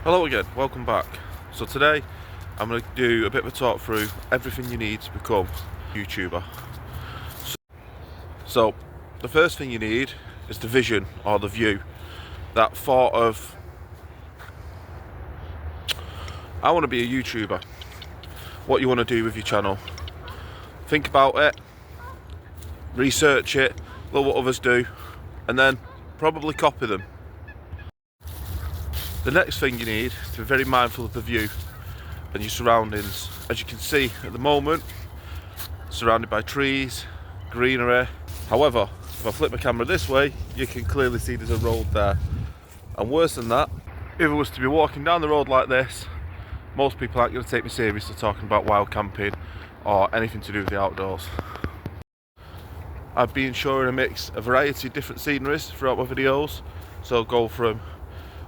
Hello again, welcome back. So today I'm going to do a bit of a talk through everything you need to become a YouTuber. So the first thing you need is the vision or the view. That thought of, I want to be a YouTuber. What you want to do with your channel. Think about it, research it, look what others do, and then probably copy them. The next thing you need is to be very mindful of the view and your surroundings. As you can see at the moment, surrounded by trees, greenery. However, if I flip my camera this way, you can clearly see there's a road there. And worse than that, if I was to be walking down the road like this, most people aren't going to take me seriously talking about wild camping or anything to do with the outdoors. I've been showing a variety of different sceneries throughout my videos. So I'll go from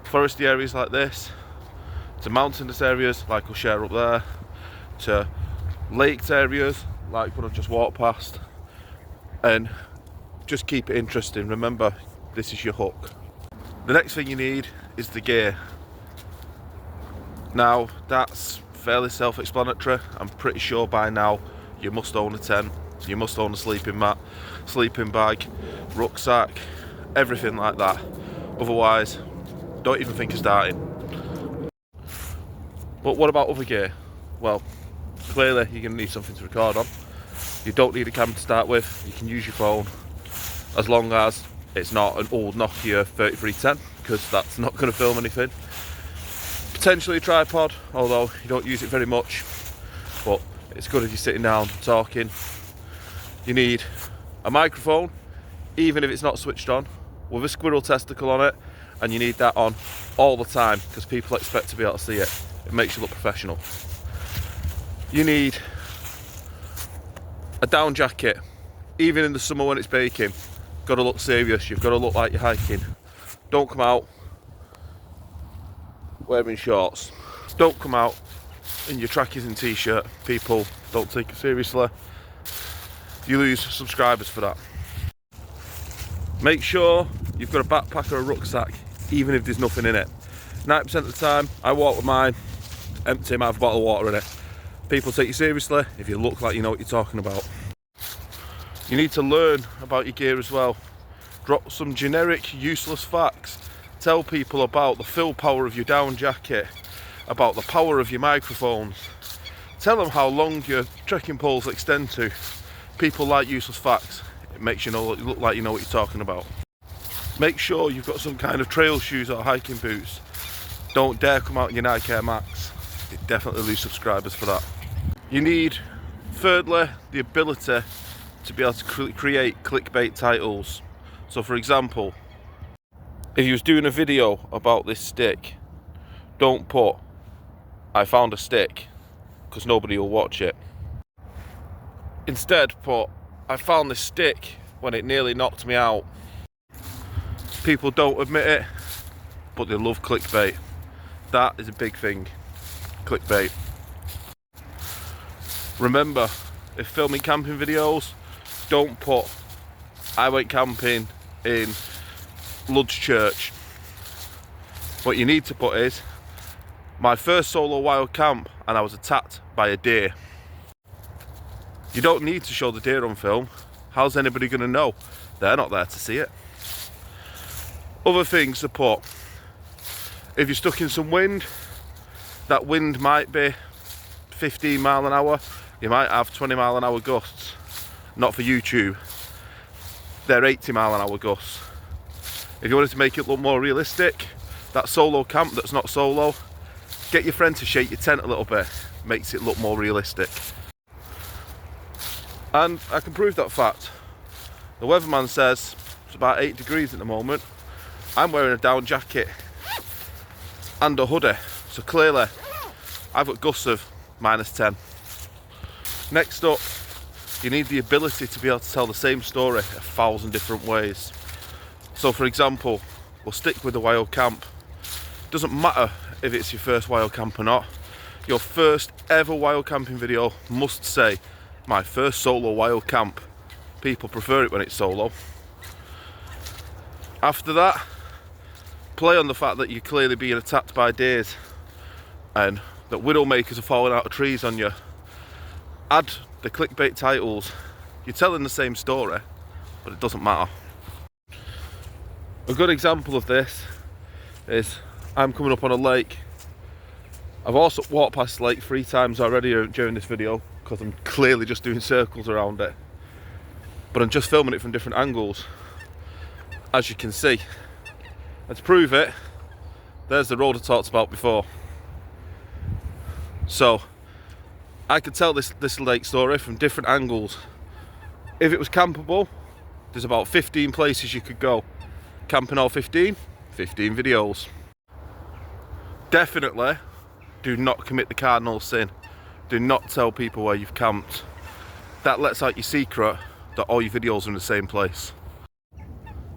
foresty areas like this, to mountainous areas like I'll share up there, to lakes areas like what I've just walked past, and just keep it interesting. Remember, this is your hook. The next thing you need is the gear. Now that's fairly self-explanatory. I'm pretty sure by now you must own a tent, you must own a sleeping mat, sleeping bag, rucksack, everything like that. Otherwise, don't even think of starting. But what about other gear? Well, clearly you're going to need something to record on. You don't need a camera to start with. You can use your phone, as long as it's not an old Nokia 3310, because that's not going to film anything. Potentially a tripod, although you don't use it very much, but it's good if you're sitting down talking. You need a microphone, even if it's not switched on, with a squirrel testicle on it, and you need that on all the time because people expect to be able to see it. It makes you look professional. You need a down jacket, even in the summer when it's baking. Got to look serious. You've got to look like you're hiking. Don't come out wearing shorts. Don't come out in your trackies and t-shirt. People don't take it seriously. You lose subscribers for that. Make sure you've got a backpack or a rucksack, even if there's nothing in it. 90% of the time, I walk with mine empty, might have a bottle of water in it. People take you seriously if you look like you know what you're talking about. You need to learn about your gear as well. Drop some generic, useless facts. Tell people about the fill power of your down jacket, about the power of your microphones. Tell them how long your trekking poles extend to. People like useless facts. It makes you look like you know what you're talking about. Make sure you've got some kind of trail shoes or hiking boots. Don't dare come out in your Nike Air Max. You definitely lose subscribers for that. You need, thirdly, the ability to be able to create clickbait titles. So for example, if you was doing a video about this stick, don't put, "I found a stick," because nobody will watch it. Instead put, "I found this stick when it nearly knocked me out." People don't admit it, but they love clickbait. That is a big thing, clickbait. Remember, if filming camping videos, don't put, "I went camping in Lud's church." What you need to put is, "My first solo wild camp and I was attacked by a deer." You don't need to show the deer on film. How's anybody going to know? They're not there to see it. Other things to put. If you're stuck in some wind, that wind might be 15 mile an hour. You might have 20 mile an hour gusts. Not for YouTube. They're 80 mile an hour gusts. If you wanted to make it look more realistic, that solo camp that's not solo, get your friend to shake your tent a little bit. Makes it look more realistic. And I can prove that fact. The weatherman says it's about 8 degrees at the moment. I'm wearing a down jacket and a hoodie, so clearly I've got gusts of -10. Next up, you need the ability to be able to tell the same story 1,000 different ways. So for example, we'll stick with the wild camp. Doesn't matter if it's your first wild camp or not. Your first ever wild camping video must say, "My first solo wild camp." People prefer it when it's solo. After that, play on the fact that you're clearly being attacked by deers and that widowmakers are falling out of trees on you. Add the clickbait titles. You're telling the same story, but it doesn't matter. A good example of this is I'm coming up on a lake. I've also walked past the lake 3 times already during this video because I'm clearly just doing circles around it. But I'm just filming it from different angles, as you can see. And to prove it, there's the road I talked about before. So I could tell this lake story from different angles. If it was campable, there's about 15 places you could go. Camping all 15 videos. Definitely do not commit the cardinal sin. Do not tell people where you've camped. That lets out your secret that all your videos are in the same place.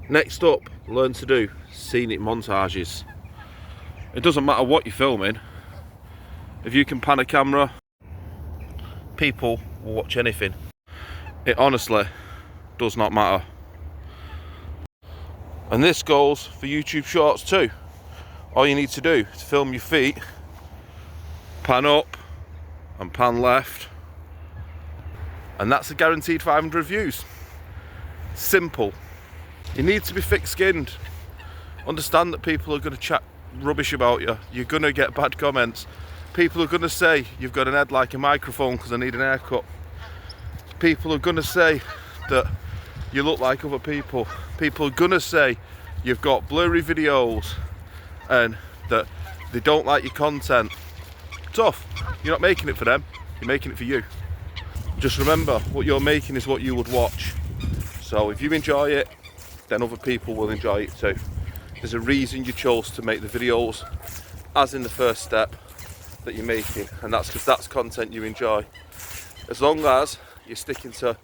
Next up, learn to do scenic montages. It doesn't matter what you're filming. If you can pan a camera, people will watch anything. It honestly does not matter. And this goes for YouTube shorts too. All you need to do is film your feet, pan up and pan left, and that's a guaranteed 500 views. Simple. You need to be thick-skinned. Understand that people are going to chat rubbish about you. You're going to get bad comments. People are going to say you've got an head like a microphone because I need an haircut. People are going to say that you look like other people. People are going to say you've got blurry videos and that they don't like your content. Tough. You're not making it for them, you're making it for you. Just remember, what you're making is what you would watch. So if you enjoy it, then other people will enjoy it too. There's a reason you chose to make the videos as in the first step that you're making, and that's because that's content you enjoy. As long as you're sticking to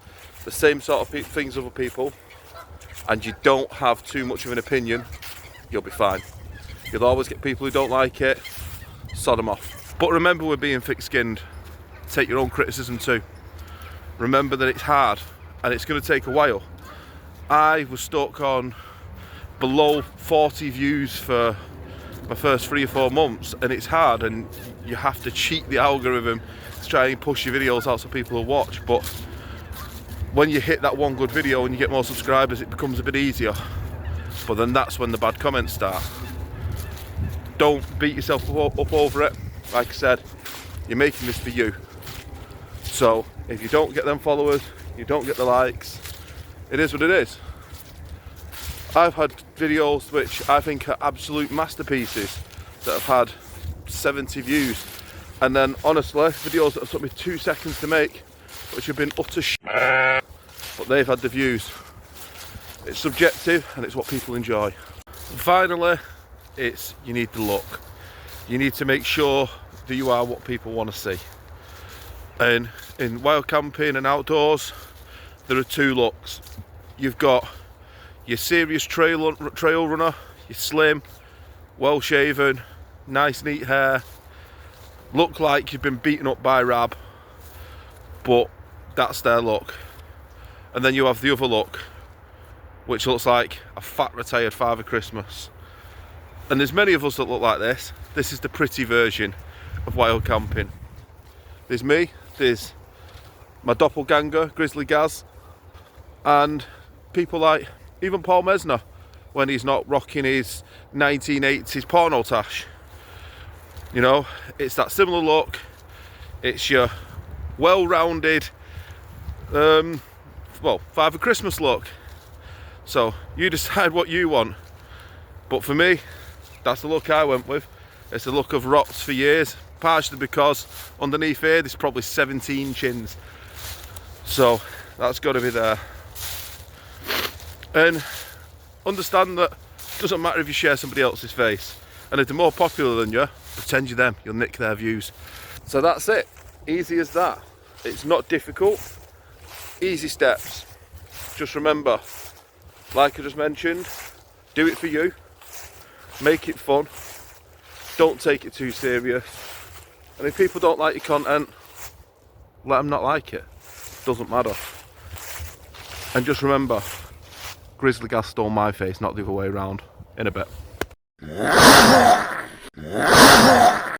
the same sort of things other people and you don't have too much of an opinion, you'll be fine. You'll always get people who don't like it, sod them off. But remember, we're being thick-skinned. Take your own criticism too. Remember that it's hard and it's going to take a while. I was stuck on below 40 views for my first 3 or 4 months, and it's hard, and you have to cheat the algorithm to try and push your videos out so people will watch. But when you hit that one good video and you get more subscribers, it becomes a bit easier. But then that's when the bad comments start. Don't beat yourself up over it. Like I said, you're making this for you. So if you don't get them followers, you don't get the likes, it is what it is. I've had videos which I think are absolute masterpieces that have had 70 views, and then honestly videos that have took me 2 seconds to make which have been utter shit, but they've had the views. It's subjective and it's what people enjoy. And finally, it's you need the look. You need to make sure that you are what people want to see. And in wild camping and outdoors, there are 2 looks. You've got your serious trail runner, you're slim, well shaven, nice neat hair, look like you've been beaten up by Rab, but that's their look. And then you have the other look, which looks like a fat retired Father Christmas. And there's many of us that look like this. This is the pretty version of wild camping. There's me, there's my doppelganger, Grizzly Gaz, and people like even Paul Mesner when he's not rocking his 1980s porno tash. You know, it's that similar look. It's your well-rounded, Father Christmas look. So you decide what you want. But for me, that's the look I went with. It's the look of rots for years, partially because underneath here there's probably 17 chins. So that's got to be there. And understand that it doesn't matter if you share somebody else's face, and if they're more popular than you, pretend you're them, you'll nick their views. So that's it, easy as that. It's not difficult, easy steps. Just remember, like I just mentioned, do it for you, make it fun, don't take it too serious, and if people don't like your content, let them not like it, doesn't matter. And just remember, Grizzly Gas stole my face, not the other way around. In a bit. it.